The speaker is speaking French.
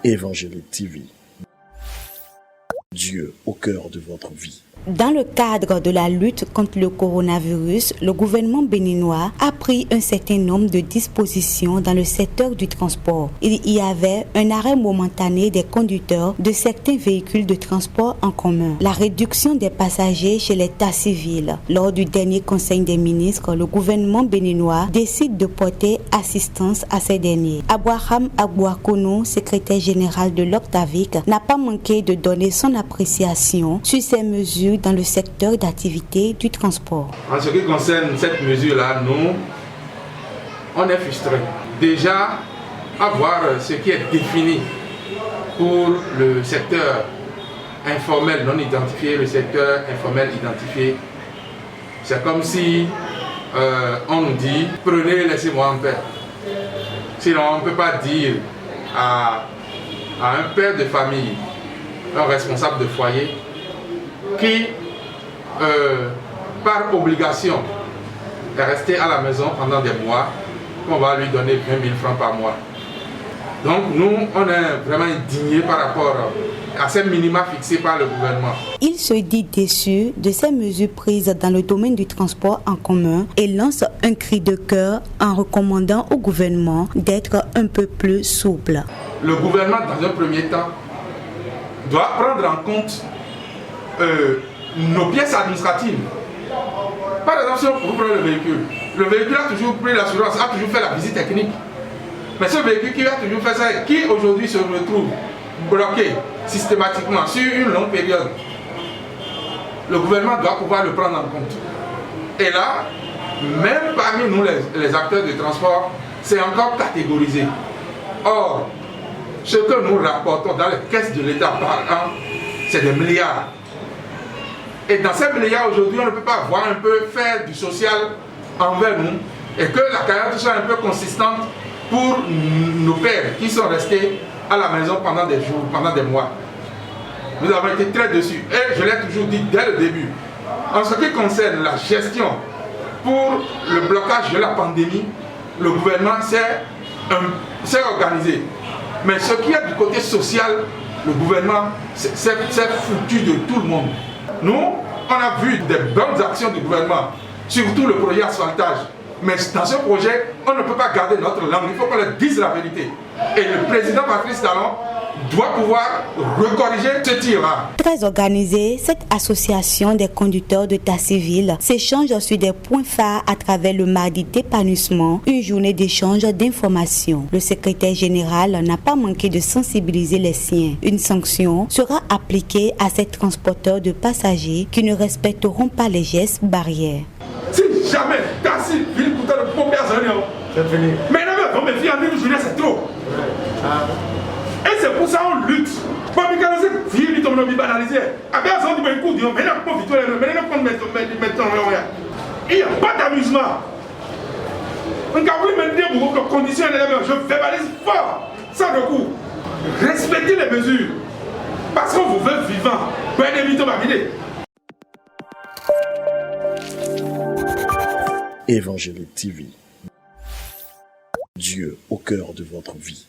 Évangélique TV. Dieu au cœur de votre vie. Dans le cadre de la lutte contre le coronavirus, le gouvernement béninois a pris un certain nombre de dispositions dans le secteur du transport. Il y avait un arrêt momentané des conducteurs de certains véhicules de transport en commun, la réduction des passagers chez les taxis civils. Lors du dernier Conseil des ministres, le gouvernement béninois décide de porter assistance à ces derniers. Abraham Agboakono, secrétaire général de l'Octavic, n'a pas manqué de donner son appréciation sur ces mesures dans le secteur d'activité du transport. En ce qui concerne cette mesure-là, nous, on est frustrés. Déjà, à voir ce qui est défini pour le secteur informel non identifié, le secteur informel identifié, c'est comme si on nous dit « prenez, laissez-moi en paix ». Sinon, on ne peut pas dire à un père de famille, un responsable de foyer, qui, par obligation, est resté à la maison pendant des mois, qu'on va lui donner 20 000 francs par mois. Donc nous, on est vraiment indignés par rapport à ces minima fixés par le gouvernement. Il se dit déçu de ces mesures prises dans le domaine du transport en commun et lance un cri de cœur en recommandant au gouvernement d'être un peu plus souple. Le gouvernement, dans un premier temps, doit prendre en compte nos pièces administratives. Par exemple, si vous prenez le véhicule a toujours pris l'assurance, a toujours fait la visite technique. Mais ce véhicule qui a toujours fait ça, qui aujourd'hui se retrouve bloqué systématiquement sur une longue période, le gouvernement doit pouvoir le prendre en compte. Et là, même parmi nous les acteurs de transport, c'est encore catégorisé. Or, ce que nous rapportons dans les caisses de l'État par an, c'est des milliards. Et dans ces milliards aujourd'hui, on ne peut pas voir un peu faire du social envers nous et que la cagnotte soit un peu consistante pour nos pères qui sont restés à la maison pendant des jours, pendant des mois. Nous avons été très déçus et je l'ai toujours dit dès le début. En ce qui concerne la gestion pour le blocage de la pandémie, le gouvernement s'est organisé. Mais ce qui est du côté social, le gouvernement s'est foutu de tout le monde. Nous, on a vu des bonnes actions du gouvernement, surtout le projet asphaltage. Mais dans ce projet, on ne peut pas garder notre langue, il faut qu'on leur dise la vérité. Et le président Patrice Talon doit pouvoir recorriger ce tir-là. Très organisée, cette association des conducteurs de taxi civil s'échange sur des points phares à travers le mardi d'épanouissement, une journée d'échange d'informations. Le secrétaire général n'a pas manqué de sensibiliser les siens. Une sanction sera appliquée à ces transporteurs de passagers qui ne respecteront pas les gestes barrières. Si jamais taxi ville pour le pompier c'est fini. Mais non, mais mes filles en une journée, c'est trop. Et c'est pour ça qu'on lutte. Il n'y a pas d'amusement. Je verbalise fort, sans recours. Respectez les mesures. Parce qu'on vous veut vivant. Évangélique TV. Dieu au cœur de votre vie.